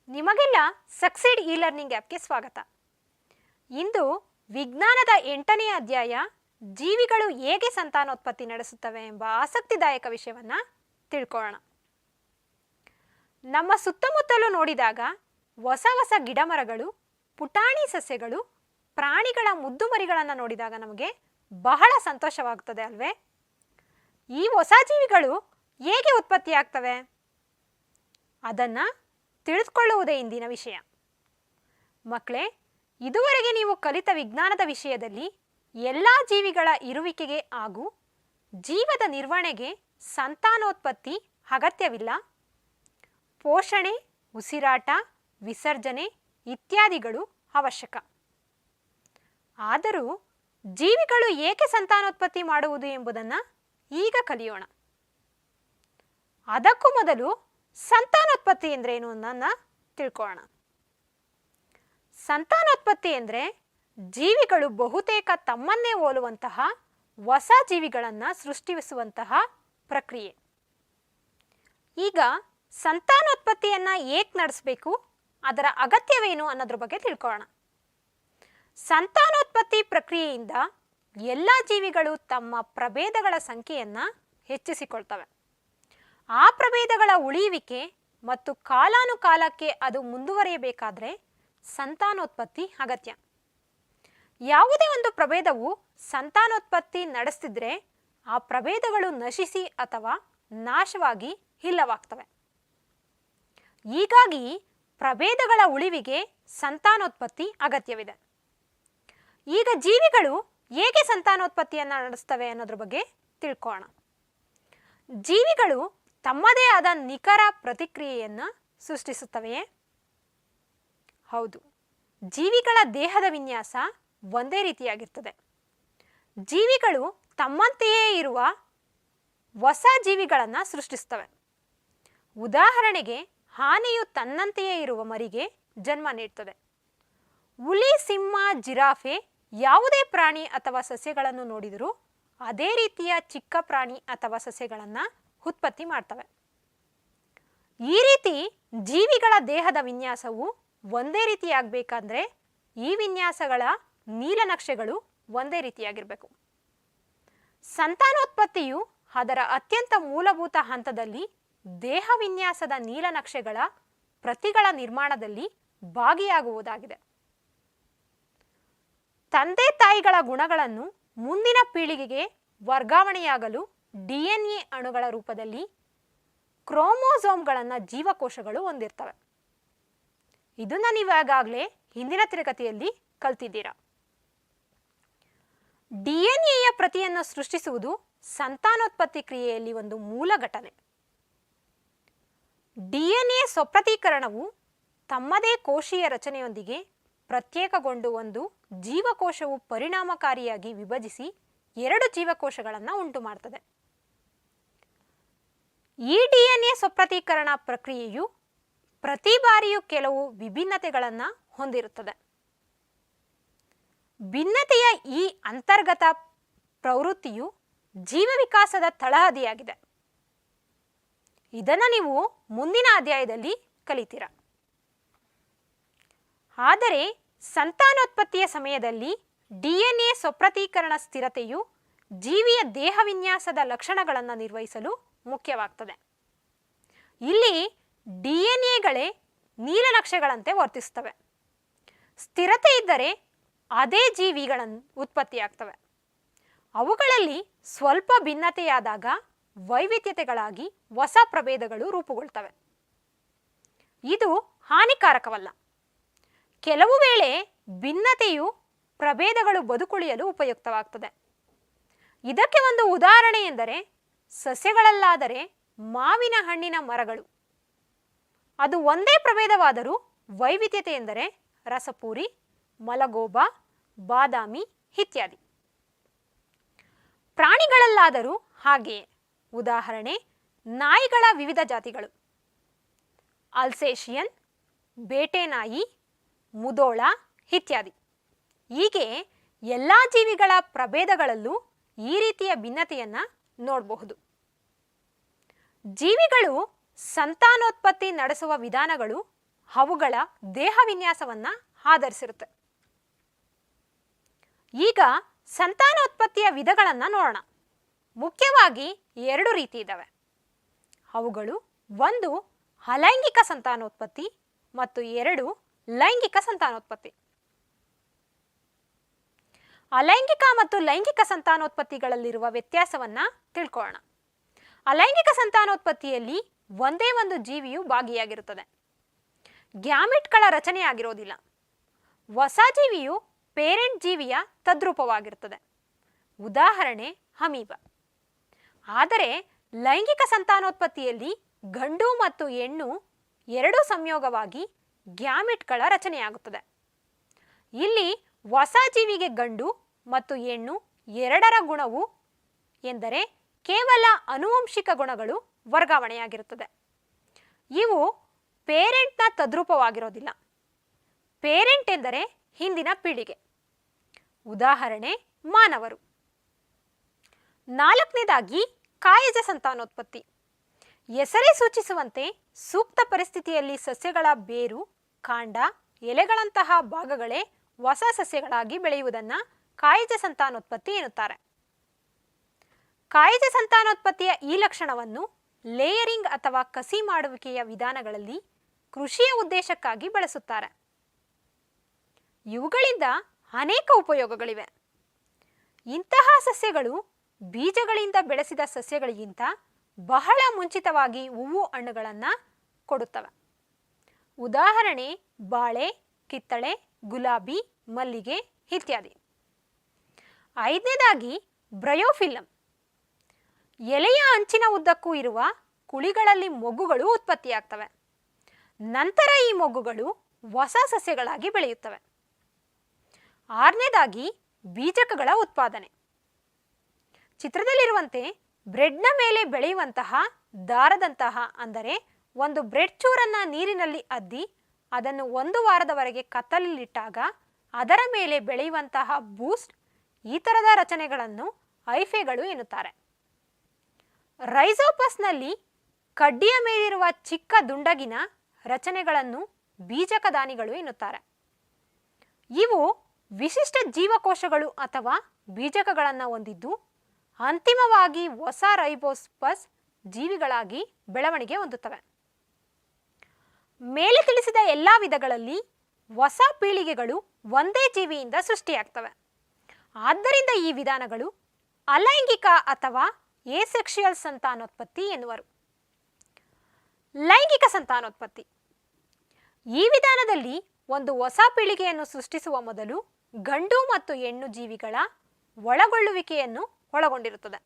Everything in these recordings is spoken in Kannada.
ನಿಮಗೆಲ್ಲ ಸಕ್ಸೀಡ್ ಇ-ಲರ್ನಿಂಗ್ ಆ್ಯಪ್ಗೆ ಸ್ವಾಗತ. ಇಂದು ವಿಜ್ಞಾನದ 8ನೇ ಅಧ್ಯಾಯ ಜೀವಿಗಳು ಹೇಗೆ ಸಂತಾನೋತ್ಪತ್ತಿ ನಡೆಸುತ್ತವೆ ಎಂಬ ಆಸಕ್ತಿದಾಯಕ ವಿಷಯವನ್ನು ತಿಳ್ಕೊಳ್ಳೋಣ. ನಮ್ಮ ಸುತ್ತಮುತ್ತಲೂ ನೋಡಿದಾಗ ಹೊಸ ಹೊಸ ಗಿಡಮರಗಳು, ಪುಟಾಣಿ ಸಸ್ಯಗಳು, ಪ್ರಾಣಿಗಳ ಮುದ್ದುಮರಿಗಳನ್ನು ನೋಡಿದಾಗ ನಮಗೆ ಬಹಳ ಸಂತೋಷವಾಗುತ್ತದೆ ಅಲ್ವೇ? ಈ ಹೊಸ ಜೀವಿಗಳು ಹೇಗೆ ಉತ್ಪತ್ತಿಯಾಗ್ತವೆ ಅದನ್ನು ತಿಳಿದುಕೊಳ್ಳುವುದೇ ಇಂದಿನ ವಿಷಯ. ಮಕ್ಕಳೇ, ಇದುವರೆಗೆ ನೀವು ಕಲಿತ ವಿಜ್ಞಾನದ ವಿಷಯದಲ್ಲಿ ಎಲ್ಲ ಜೀವಿಗಳ ಇರುವಿಕೆಗೆ ಹಾಗೂ ಜೀವದ ನಿರ್ವಹಣೆಗೆ ಸಂತಾನೋತ್ಪತ್ತಿ ಅಗತ್ಯವಿಲ್ಲ. ಪೋಷಣೆ, ಉಸಿರಾಟ, ವಿಸರ್ಜನೆ ಇತ್ಯಾದಿಗಳು ಅವಶ್ಯಕ. ಆದರೂ ಜೀವಿಗಳು ಏಕೆ ಸಂತಾನೋತ್ಪತ್ತಿ ಮಾಡುವುದು ಎಂಬುದನ್ನು ಈಗ ಕಲಿಯೋಣ. ಅದಕ್ಕೂ ಮೊದಲು ಸಂತಾನೋತ್ಪತ್ತಿ ಎಂದರೇನು ಅನ್ನೋದನ್ನು ತಿಳ್ಕೊಳ್ಳೋಣ. ಸಂತಾನೋತ್ಪತ್ತಿ ಎಂದರೆ ಜೀವಿಗಳು ಬಹುತೇಕ ತಮ್ಮನ್ನೇ ಹೋಲುವಂತಹ ಹೊಸ ಜೀವಿಗಳನ್ನು ಸೃಷ್ಟಿಸುವಂತಹ ಪ್ರಕ್ರಿಯೆ. ಈಗ ಸಂತಾನೋತ್ಪತ್ತಿಯನ್ನು ಏಕೆ ನಡೆಸಬೇಕು, ಅದರ ಅಗತ್ಯವೇನು ಅನ್ನೋದ್ರ ಬಗ್ಗೆ ತಿಳ್ಕೊಳ್ಳೋಣ. ಸಂತಾನೋತ್ಪತ್ತಿ ಪ್ರಕ್ರಿಯೆಯಿಂದ ಎಲ್ಲ ಜೀವಿಗಳು ತಮ್ಮ ಪ್ರಭೇದಗಳ ಸಂಖ್ಯೆಯನ್ನು ಹೆಚ್ಚಿಸಿಕೊಳ್ತವೆ. ಆ ಪ್ರಭೇದಗಳ ಉಳಿಯುವಿಕೆ ಮತ್ತು ಕಾಲಾನುಕಾಲಕ್ಕೆ ಅದು ಮುಂದುವರಿಯಬೇಕಾದರೆ ಸಂತಾನೋತ್ಪತ್ತಿ ಅಗತ್ಯ. ಯಾವುದೇ ಒಂದು ಪ್ರಭೇದವು ಸಂತಾನೋತ್ಪತ್ತಿ ನಡೆಸ್ತಿದ್ರೆ ಆ ಪ್ರಭೇದಗಳು ನಶಿಸಿ ಅಥವಾ ನಾಶವಾಗಿ ಇಲ್ಲವಾಗ್ತವೆ. ಹೀಗಾಗಿ ಪ್ರಭೇದಗಳ ಉಳಿವಿಗೆ ಸಂತಾನೋತ್ಪತ್ತಿ ಅಗತ್ಯವಿದೆ. ಈಗ ಜೀವಿಗಳು ಹೇಗೆ ಸಂತಾನೋತ್ಪತ್ತಿಯನ್ನು ನಡೆಸ್ತವೆ ಅನ್ನೋದ್ರ ಬಗ್ಗೆ ತಿಳ್ಕೊಳ್ಳೋಣ. ಜೀವಿಗಳು ತಮ್ಮದೇ ಆದ ನಿಖರ ಪ್ರತಿಕ್ರಿಯೆಯನ್ನು ಸೃಷ್ಟಿಸುತ್ತವೆಯೇ? ಹೌದು. ಜೀವಿಗಳ ದೇಹದ ವಿನ್ಯಾಸ ಒಂದೇ ರೀತಿಯಾಗಿರ್ತದೆ. ಜೀವಿಗಳು ತಮ್ಮಂತೆಯೇ ಇರುವ ಹೊಸ ಜೀವಿಗಳನ್ನು ಸೃಷ್ಟಿಸ್ತವೆ. ಉದಾಹರಣೆಗೆ, ಆನೆಯು ತನ್ನಂತೆಯೇ ಇರುವ ಮರಿಗೆ ಜನ್ಮ ನೀಡ್ತದೆ. ಹುಲಿ, ಸಿಂಹ, ಜಿರಾಫೆ ಯಾವುದೇ ಪ್ರಾಣಿ ಅಥವಾ ಸಸ್ಯಗಳನ್ನು ನೋಡಿದರೂ ಅದೇ ರೀತಿಯ ಚಿಕ್ಕ ಪ್ರಾಣಿ ಅಥವಾ ಸಸ್ಯಗಳನ್ನು ಉತ್ಪತ್ತಿ ಮಾಡ್ತವೆ. ಈ ರೀತಿ ಜೀವಿಗಳ ದೇಹದ ವಿನ್ಯಾಸವು ಒಂದೇ ರೀತಿಯಾಗಬೇಕಂದ್ರೆ ಈ ವಿನ್ಯಾಸಗಳ ನೀಲನಕ್ಷೆಗಳು ಒಂದೇ ರೀತಿಯಾಗಿರಬೇಕು. ಸಂತಾನೋತ್ಪತ್ತಿಯು ಅದರ ಅತ್ಯಂತ ಮೂಲಭೂತ ಹಂತದಲ್ಲಿ ದೇಹ ವಿನ್ಯಾಸದ ನೀಲನಕ್ಷೆಗಳ ಪ್ರತಿಗಳ ನಿರ್ಮಾಣದಲ್ಲಿ ಭಾಗಿಯಾಗುವುದಾಗಿದೆ. ತಂದೆ ತಾಯಿಗಳ ಗುಣಗಳನ್ನು ಮುಂದಿನ ಪೀಳಿಗೆಗೆ ವರ್ಗಾವಣೆಯಾಗಲು DNA ಅಣುಗಳ ರೂಪದಲ್ಲಿ ಕ್ರೋಮೋಸೋಮ್ಗಳನ್ನು ಜೀವಕೋಶಗಳು ಹೊಂದಿರ್ತವೆ. ಇದನ್ನು ನೀವು ಈಗಾಗಲೇ ಹಿಂದಿನ ತರಗತಿಯಲ್ಲಿ ಕಲ್ತಿದ್ದೀರಾ. DNA ಪ್ರತಿಯನ್ನು ಸೃಷ್ಟಿಸುವುದು ಸಂತಾನೋತ್ಪತ್ತಿ ಕ್ರಿಯೆಯಲ್ಲಿ ಒಂದು ಮೂಲ ಘಟನೆ. DNA ಸ್ವಪ್ರತೀಕರಣವು ತಮ್ಮದೇ ಕೋಶೀಯ ರಚನೆಯೊಂದಿಗೆ ಪ್ರತ್ಯೇಕಗೊಂಡು ಒಂದು ಜೀವಕೋಶವು ಪರಿಣಾಮಕಾರಿಯಾಗಿ ವಿಭಜಿಸಿ 2 ಜೀವಕೋಶಗಳನ್ನು ಉಂಟು ಮಾಡ್ತದೆ. ಈ DNA ಸ್ವಪ್ರತೀಕರಣ ಪ್ರಕ್ರಿಯೆಯು ಪ್ರತಿ ಬಾರಿಯೂ ಕೆಲವು ವಿಭಿನ್ನತೆಗಳನ್ನು ಹೊಂದಿರುತ್ತದೆ. ಭಿನ್ನತೆಯ ಈ ಅಂತರ್ಗತ ಪ್ರವೃತ್ತಿಯು ಜೀವ ವಿಕಾಸದ ತಳಹದಿಯಾಗಿದೆ. ಇದನ್ನು ನೀವು ಮುಂದಿನ ಅಧ್ಯಾಯದಲ್ಲಿ ಕಲಿತೀರಾ. ಆದರೆ ಸಂತಾನೋತ್ಪತ್ತಿಯ ಸಮಯದಲ್ಲಿ DNA ಸ್ವಪ್ರತೀಕರಣ ಸ್ಥಿರತೆಯು ಜೀವಿಯ ದೇಹ ವಿನ್ಯಾಸದ ಲಕ್ಷಣಗಳನ್ನು ನಿರ್ವಹಿಸಲು ಮುಖ್ಯವಾಗ್ತದೆ. ಇಲ್ಲಿ DNAಗಳೇ ನೀಲನಕ್ಷೆಗಳಂತೆ ವರ್ತಿಸುತ್ತವೆ. ಸ್ಥಿರತೆ ಇದ್ದರೆ ಅದೇ ಜೀವಿಗಳನ್ನು ಉತ್ಪತ್ತಿಯಾಗ್ತವೆ. ಅವುಗಳಲ್ಲಿ ಸ್ವಲ್ಪ ಭಿನ್ನತೆಯಾದಾಗ ವೈವಿಧ್ಯತೆಗಳಾಗಿ ಹೊಸ ಪ್ರಭೇದಗಳು ರೂಪುಗೊಳ್ತವೆ. ಇದು ಹಾನಿಕಾರಕವಲ್ಲ. ಕೆಲವು ವೇಳೆ ಭಿನ್ನತೆಯು ಪ್ರಭೇದಗಳು ಬದುಕುಳಿಯಲು ಉಪಯುಕ್ತವಾಗ್ತದೆ. ಇದಕ್ಕೆ ಒಂದು ಉದಾಹರಣೆ ಎಂದರೆ ಸಸ್ಯಗಳಲ್ಲಾದರೆ ಮಾವಿನ ಹಣ್ಣಿನ ಮರಗಳು. ಅದು ಒಂದೇ ಪ್ರಭೇದವಾದರೂ ವೈವಿಧ್ಯತೆ ಎಂದರೆ ರಸಪೂರಿ, ಮಲಗೋಬಾ, ಬಾದಾಮಿ ಇತ್ಯಾದಿ. ಪ್ರಾಣಿಗಳಲ್ಲಾದರೂ ಹಾಗೆಯೇ. ಉದಾಹರಣೆ, ನಾಯಿಗಳ ವಿವಿಧ ಜಾತಿಗಳು: ಅಲ್ಸೇಷಿಯನ್, ಬೇಟೆ ನಾಯಿ, ಮುದೋಳ ಇತ್ಯಾದಿ. ಹೀಗೆ ಎಲ್ಲ ಜೀವಿಗಳ ಪ್ರಭೇದಗಳಲ್ಲೂ ಈ ರೀತಿಯ ಭಿನ್ನತೆಯನ್ನು ನೋಡಬಹುದು. ಜೀವಿಗಳು ಸಂತಾನೋತ್ಪತ್ತಿ ನಡೆಸುವ ವಿಧಾನಗಳು ಅವುಗಳ ದೇಹ ವಿನ್ಯಾಸವನ್ನು ಆಧರಿಸಿರುತ್ತೆ. ಈಗ ಸಂತಾನೋತ್ಪತ್ತಿಯ ವಿಧಗಳನ್ನು ನೋಡೋಣ. ಮುಖ್ಯವಾಗಿ 2 ರೀತಿ ಇದ್ದಾವೆ. ಅವುಗಳು 1 ಅಲೈಂಗಿಕ ಸಂತಾನೋತ್ಪತ್ತಿ ಮತ್ತು 2 ಲೈಂಗಿಕ ಸಂತಾನೋತ್ಪತ್ತಿ. ಅಲೈಂಗಿಕ ಮತ್ತು ಲೈಂಗಿಕ ಸಂತಾನೋತ್ಪತ್ತಿಗಳಲ್ಲಿರುವ ವ್ಯತ್ಯಾಸವನ್ನು ತಿಳ್ಕೊಳ್ಳೋಣ. ಅಲೈಂಗಿಕ ಸಂತಾನೋತ್ಪತ್ತಿಯಲ್ಲಿ ಒಂದೇ ಒಂದು ಜೀವಿಯು ಭಾಗಿಯಾಗಿರುತ್ತದೆ. ಗ್ಯಾಮಿಟ್ಗಳ ರಚನೆಯಾಗಿರೋದಿಲ್ಲ. ಹೊಸ ಜೀವಿಯು ಪೇರೆಂಟ್ ಜೀವಿಯ ತದ್ರೂಪವಾಗಿರುತ್ತದೆ. ಉದಾಹರಣೆ ಅಮೀಬ. ಆದರೆ ಲೈಂಗಿಕ ಸಂತಾನೋತ್ಪತ್ತಿಯಲ್ಲಿ ಗಂಡು ಮತ್ತು ಹೆಣ್ಣು ಎರಡೂ ಸಂಯೋಗವಾಗಿ ಗ್ಯಾಮಿಟ್ಗಳ ರಚನೆಯಾಗುತ್ತದೆ. ಇಲ್ಲಿ ಹೊಸ ಜೀವಿಗೆ ಗಂಡು ಮತ್ತು ಹೆಣ್ಣು ಎರಡರ ಗುಣವು ಎಂದರೆ ಕೇವಲ ಆನುವಂಶಿಕ ಗುಣಗಳು ವರ್ಗಾವಣೆಯಾಗಿರುತ್ತದೆ. ಇವು ಪೇರೆಂಟ್ನ ತದ್ರೂಪವಾಗಿರೋದಿಲ್ಲ. ಪೇರೆಂಟ್ ಎಂದರೆ ಹಿಂದಿನ ಪೀಳಿಗೆ. ಉದಾಹರಣೆ ಮಾನವರು. 4ನೇದಾಗಿ ಕಾಯಜ ಸಂತಾನೋತ್ಪತ್ತಿ. ಹೆಸರೇ ಸೂಚಿಸುವಂತೆ ಸೂಕ್ತ ಪರಿಸ್ಥಿತಿಯಲ್ಲಿ ಸಸ್ಯಗಳ ಬೇರು, ಕಾಂಡ, ಎಲೆಗಳಂತಹ ಭಾಗಗಳೇ ಹೊಸ ಸಸ್ಯಗಳಾಗಿ ಬೆಳೆಯುವುದನ್ನು ಕಾಯಜ ಸಂತಾನೋತ್ಪತ್ತಿ ಎನ್ನುತ್ತಾರೆ. ಕಾಯಜ ಸಂತಾನೋತ್ಪತ್ತಿಯ ಈ ಲಕ್ಷಣವನ್ನು ಲೇಯರಿಂಗ್ ಅಥವಾ ಕಸಿ ಮಾಡುವಿಕೆಯ ವಿಧಾನಗಳಲ್ಲಿ ಕೃಷಿಯ ಉದ್ದೇಶಕ್ಕಾಗಿ ಬಳಸುತ್ತಾರೆ. ಇವುಗಳಿಂದ ಅನೇಕ ಉಪಯೋಗಗಳಿವೆ. ಇಂತಹ ಸಸ್ಯಗಳು ಬೀಜಗಳಿಂದ ಬೆಳೆಸಿದ ಸಸ್ಯಗಳಿಗಿಂತ ಬಹಳ ಮುಂಚಿತವಾಗಿ ಹೂವು ಹಣ್ಣುಗಳನ್ನು ಕೊಡುತ್ತವೆ. ಉದಾಹರಣೆ ಬಾಳೆ, ಕಿತ್ತಳೆ, ಗುಲಾಬಿ, ಮಲ್ಲಿಗೆ ಇತ್ಯಾದಿ. 5ನೇದಾಗಿ ಬ್ರಯೋಫಿಲ್ಲಮ್. ಎಲೆಯ ಅಂಚಿನ ಉದ್ದಕ್ಕೂ ಇರುವ ಕುಳಿಗಳಲ್ಲಿ ಮೊಗ್ಗುಗಳು ಉತ್ಪತ್ತಿಯಾಗ್ತವೆ. ನಂತರ ಈ ಮೊಗ್ಗುಗಳು ಹೊಸ ಸಸ್ಯಗಳಾಗಿ ಬೆಳೆಯುತ್ತವೆ. 6ನೇದಾಗಿ ಬೀಜಕಗಳ ಉತ್ಪಾದನೆ. ಚಿತ್ರದಲ್ಲಿರುವಂತೆ ಬ್ರೆಡ್ನ ಮೇಲೆ ಬೆಳೆಯುವಂತಹ ದಾರದಂತಹ, ಅಂದರೆ ಒಂದು ಬ್ರೆಡ್ ಚೂರನ್ನು ನೀರಿನಲ್ಲಿ ಅದ್ದಿ ಅದನ್ನು 1 ವಾರದವರೆಗೆ ಕತ್ತಲಲ್ಲಿಟ್ಟಾಗ ಅದರ ಮೇಲೆ ಬೆಳೆಯುವಂತಹ ಬೂಸ್ಟ್, ಈ ಥರದ ರಚನೆಗಳನ್ನು ಹೈಫೆಗಳು ಎನ್ನುತ್ತಾರೆ. ರೈಜೋಪಸ್ನಲ್ಲಿ ಕಡ್ಡಿಯ ಮೇಲಿರುವ ಚಿಕ್ಕ ದುಂಡಗಿನ ರಚನೆಗಳನ್ನು ಬೀಜಕದಾನಿಗಳು ಎನ್ನುತ್ತಾರೆ. ಇವು ವಿಶಿಷ್ಟ ಜೀವಕೋಶಗಳು ಅಥವಾ ಬೀಜಕಗಳನ್ನು ಹೊಂದಿದ್ದು ಅಂತಿಮವಾಗಿ ಹೊಸ ರೈಬೋಸ್ಪಸ್ ಜೀವಿಗಳಾಗಿ ಬೆಳವಣಿಗೆ ಹೊಂದುತ್ತವೆ. ಮೇಲೆ ತಿಳಿಸಿದ ಎಲ್ಲ ವಿಧಗಳಲ್ಲಿ ಹೊಸ ಪೀಳಿಗೆಗಳು ಒಂದೇ ಜೀವಿಯಿಂದ ಸೃಷ್ಟಿಯಾಗ್ತವೆ. ಆದ್ದರಿಂದ ಈ ವಿಧಾನಗಳು ಅಲೈಂಗಿಕ ಅಥವಾ ಏಸೆಕ್ಷುಯಲ್ ಸಂತಾನೋತ್ಪತ್ತಿ ಎನ್ನುವರು. ಲೈಂಗಿಕ ಸಂತಾನೋತ್ಪತ್ತಿ. ಈ ವಿಧಾನದಲ್ಲಿ ಒಂದು ಹೊಸ ಪೀಳಿಗೆಯನ್ನು ಸೃಷ್ಟಿಸುವ ಮೊದಲು ಗಂಡು ಮತ್ತು ಹೆಣ್ಣು ಜೀವಿಗಳ ಒಳಗೊಳ್ಳುವಿಕೆಯನ್ನು ಒಳಗೊಂಡಿರುತ್ತದೆ.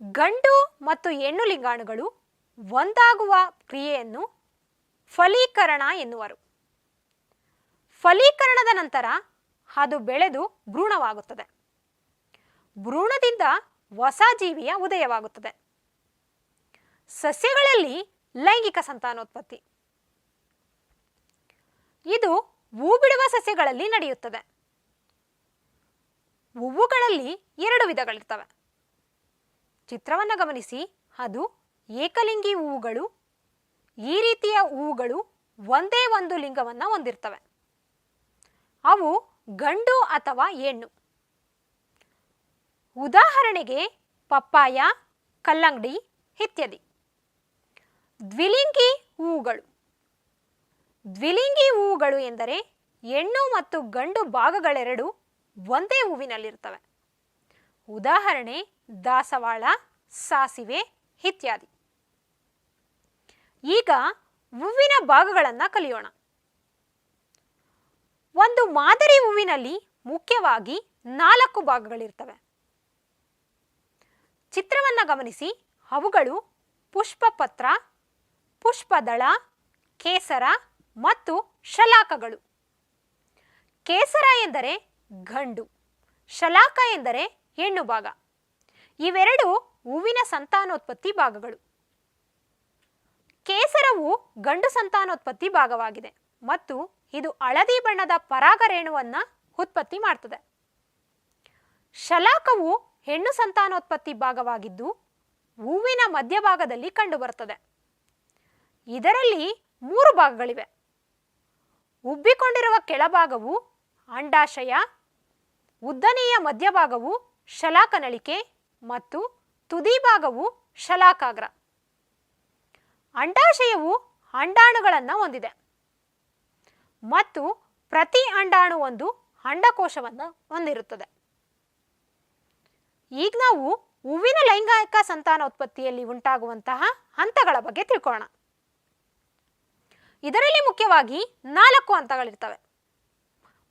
ಗಂಡು ಮತ್ತು ಹೆಣ್ಣು ಲಿಂಗಾಣುಗಳು ಒಂದಾಗುವ ಕ್ರಿಯೆಯನ್ನು ಫಲೀಕರಣ ಎನ್ನುವರು. ಫಲೀಕರಣದ ನಂತರ ಅದು ಬೆಳೆದು ಭ್ರೂಣವಾಗುತ್ತದೆ. ಭ್ರೂಣದಿಂದ ಹೊಸ ಜೀವಿಯ ಉದಯವಾಗುತ್ತದೆ. ಸಸ್ಯಗಳಲ್ಲಿ ಲೈಂಗಿಕ ಸಂತಾನೋತ್ಪತ್ತಿ. ಇದು ಹೂ ಬಿಡುವ ಸಸ್ಯಗಳಲ್ಲಿ ನಡೆಯುತ್ತದೆ. ಹೂವುಗಳಲ್ಲಿ 2 ವಿಧಗಳಿರ್ತವೆ. ಚಿತ್ರವನ್ನು ಗಮನಿಸಿ. ಅದು ಏಕಲಿಂಗಿ ಹೂವುಗಳು. ಈ ರೀತಿಯ ಹೂವುಗಳು ಒಂದೇ ಒಂದು ಲಿಂಗವನ್ನು ಹೊಂದಿರ್ತವೆ. ಅವು ಗಂಡು ಅಥವಾ ಹೆಣ್ಣು. ಉದಾಹರಣೆಗೆ ಪಪ್ಪಾಯ, ಕಲ್ಲಂಗಡಿ ಇತ್ಯಾದಿ. ದ್ವಿಲಿಂಗಿ ಹೂವುಗಳು. ದ್ವಿಲಿಂಗಿ ಹೂವುಗಳು ಎಂದರೆ ಹೆಣ್ಣು ಮತ್ತು ಗಂಡು ಭಾಗಗಳೆರಡು ಒಂದೇ ಹೂವಿನಲ್ಲಿರ್ತವೆ. ಉದಾಹರಣೆ ದಾಸವಾಳ, ಸಾಸಿವೆ ಇತ್ಯಾದಿ. ಈಗ ಹೂವಿನ ಭಾಗಗಳನ್ನು ಕಲಿಯೋಣ. ಒಂದು ಮಾದರಿ ಹೂವಿನಲ್ಲಿ ಮುಖ್ಯವಾಗಿ 4 ಭಾಗಗಳಿರ್ತವೆ. ಚಿತ್ರವನ್ನು ಗಮನಿಸಿ. ಅವುಗಳು ಪುಷ್ಪಪತ್ರ, ಪುಷ್ಪದಳ, ಕೇಸರ ಮತ್ತು ಶಲಾಕಗಳು. ಕೇಸರ ಎಂದರೆ ಗಂಡು, ಶಲಾಕ ಎಂದರೆ ಹೆಣ್ಣು ಭಾಗ. ಇವೆರಡು ಹೂವಿನ ಸಂತಾನೋತ್ಪತ್ತಿ ಭಾಗಗಳು. ಕೇಸರವು ಗಂಡು ಸಂತಾನೋತ್ಪತ್ತಿ ಭಾಗವಾಗಿದೆ ಮತ್ತು ಇದು ಹಳದಿ ಬಣ್ಣದ ಪರಾಗರೇಣುವನ್ನು ಉತ್ಪತ್ತಿ ಮಾಡ್ತದೆ. ಶಲಾಕವು ಹೆಣ್ಣು ಸಂತಾನೋತ್ಪತ್ತಿ ಭಾಗವಾಗಿದ್ದು ಹೂವಿನ ಮಧ್ಯಭಾಗದಲ್ಲಿ ಕಂಡುಬರುತ್ತದೆ. ಇದರಲ್ಲಿ 3 ಭಾಗಗಳಿವೆ. ಉಬ್ಬಿಕೊಂಡಿರುವ ಕೆಳಭಾಗವು ಅಂಡಾಶಯ, ಉದ್ದನೆಯ ಮಧ್ಯಭಾಗವು ಶಲಾಕನಳಿಕೆ ಮತ್ತು ತುದಿ ಭಾಗವು ಶಲಾಕಾಗ್ರ. ಅಂಡಾಶಯವು ಅಂಡಾಣುಗಳನ್ನು ಹೊಂದಿದೆ ಮತ್ತು ಪ್ರತಿ ಅಂಡಾಣು ಒಂದು ಅಂಡಕೋಶವನ್ನು ಹೊಂದಿರುತ್ತದೆ. ಈಗ ನಾವು ಹೂವಿನ ಲೈಂಗಿಕ ಸಂತಾನೋತ್ಪತ್ತಿಯಲ್ಲಿ ಉಂಟಾಗುವಂತಹ ಹಂತಗಳ ಬಗ್ಗೆ ತಿಳ್ಕೊಳ್ಳೋಣ. ಇದರಲ್ಲಿ ಮುಖ್ಯವಾಗಿ 4 ಹಂತಗಳಿರ್ತವೆ.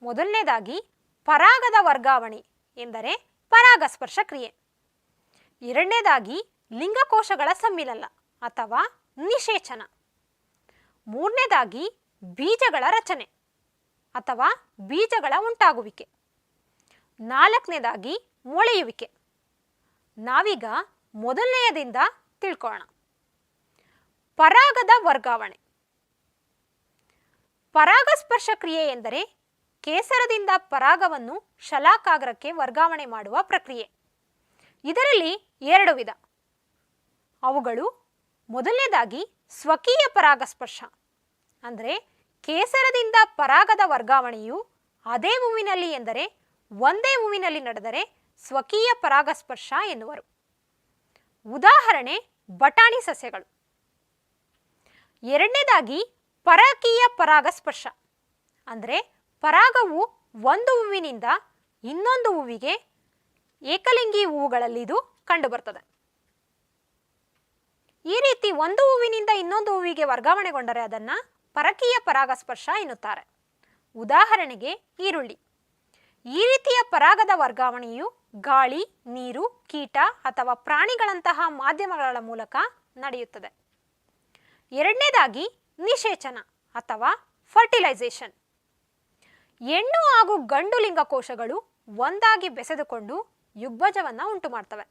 ಮೊದಲನೇದಾಗಿ ಪರಾಗದ ವರ್ಗಾವಣೆ ಎಂದರೆ ಪರಾಗಸ್ಪರ್ಶ ಕ್ರಿಯೆ. ಎರಡನೇದಾಗಿ ಲಿಂಗಕೋಶಗಳ ಸಮ್ಮಿಲನ ಅಥವಾ ನಿಷೇಚನ. ಮೂರನೇದಾಗಿ ಬೀಜಗಳ ರಚನೆ ಅಥವಾ ಬೀಜಗಳ ಉಂಟಾಗುವಿಕೆ. ನಾಲ್ಕನೇದಾಗಿ ಮೊಳೆಯುವಿಕೆ. ನಾವೀಗ ಮೊದಲನೆಯದಿಂದ ತಿಳ್ಕೊಳ್ಳೋಣ. ಪರಾಗದ ವರ್ಗಾವಣೆ. ಪರಾಗಸ್ಪರ್ಶ ಕ್ರಿಯೆ ಎಂದರೆ ಕೇಸರದಿಂದ ಪರಾಗವನ್ನು ಶಲಾಕಾಗ್ರಕ್ಕೆ ವರ್ಗಾವಣೆ ಮಾಡುವ ಪ್ರಕ್ರಿಯೆ. ಇದರಲ್ಲಿ 2 ವಿಧ. ಅವುಗಳು ಮೊದಲನೇದಾಗಿ ಸ್ವಕೀಯ ಪರಾಗಸ್ಪರ್ಶ ಅಂದರೆ ಕೇಸರದಿಂದ ಪರಾಗದ ವರ್ಗಾವಣೆಯು ಅದೇ ಹೂವಿನಲ್ಲಿ ಎಂದರೆ ಒಂದೇ ಹೂವಿನಲ್ಲಿ ನಡೆದರೆ ಸ್ವಕೀಯ ಪರಾಗಸ್ಪರ್ಶ ಎನ್ನುವರು. ಉದಾಹರಣೆ ಬಟಾಣಿ ಸಸ್ಯಗಳು. ಎರಡನೇದಾಗಿ ಪರಕೀಯ ಪರಾಗಸ್ಪರ್ಶ ಅಂದರೆ ಪರಾಗವು ಒಂದು ಹೂವಿನಿಂದ ಇನ್ನೊಂದು ಹೂವಿಗೆ ಏಕಲಿಂಗಿ ಹೂವುಗಳಲ್ಲಿ ಇದು ಕಂಡುಬರ್ತದೆ. ಈ ರೀತಿ ಒಂದು ಹೂವಿನಿಂದ ಇನ್ನೊಂದು ಹೂವಿಗೆ ವರ್ಗಾವಣೆಗೊಂಡರೆ ಅದನ್ನು ಪರಕೀಯ ಪರಾಗಸ್ಪರ್ಶ ಎನ್ನುತ್ತಾರೆ. ಉದಾಹರಣೆಗೆ ಈರುಳ್ಳಿ. ಈ ರೀತಿಯ ಪರಾಗದ ವರ್ಗಾವಣೆಯು ಗಾಳಿ, ನೀರು, ಕೀಟ ಅಥವಾ ಪ್ರಾಣಿಗಳಂತಹ ಮಾಧ್ಯಮಗಳ ಮೂಲಕ ನಡೆಯುತ್ತದೆ. ಎರಡನೇದಾಗಿ ನಿಷೇಚನ ಅಥವಾ ಫರ್ಟಿಲೈಸೇಷನ್. ಹೆಣ್ಣು ಹಾಗೂ ಗಂಡು ಲಿಂಗಕೋಶಗಳು ಒಂದಾಗಿ ಬೆಸೆದುಕೊಂಡು ಯುಗ್ಮಜವನ್ನು ಉಂಟು ಮಾಡ್ತವೆ.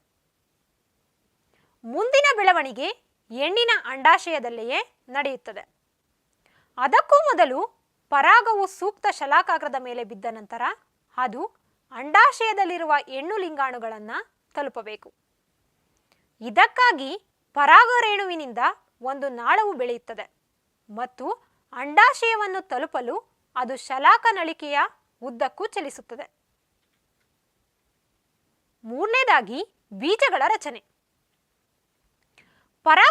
ಮುಂದಿನ ಬೆಳವಣಿಗೆ ಹೆಣ್ಣಿನ ಅಂಡಾಶಯದಲ್ಲಿಯೇ ನಡೆಯುತ್ತದೆ. ಅದಕ್ಕೂ ಮೊದಲು ಪರಾಗವು ಸೂಕ್ತ ಶಲಾಕಾಗ್ರದ ಮೇಲೆ ಬಿದ್ದ ನಂತರ ಅದು ಅಂಡಾಶಯದಲ್ಲಿರುವ ಹೆಣ್ಣು ಲಿಂಗಾಣುಗಳನ್ನು ತಲುಪಬೇಕು. ಇದಕ್ಕಾಗಿ ಪರಾಗರೇಣುವಿನಿಂದ ಒಂದು ನಾಳವು ಬೆಳೆಯುತ್ತದೆ ಮತ್ತು ಅಂಡಾಶಯವನ್ನು ತಲುಪಲು ಅದು ಶಲಾಕನಳಿಕೆಯ ಉದ್ದಕ್ಕೂ ಚಲಿಸುತ್ತದೆ. ಮೂರನೇದಾಗಿ ಬೀಜಗಳ ರಚನೆ.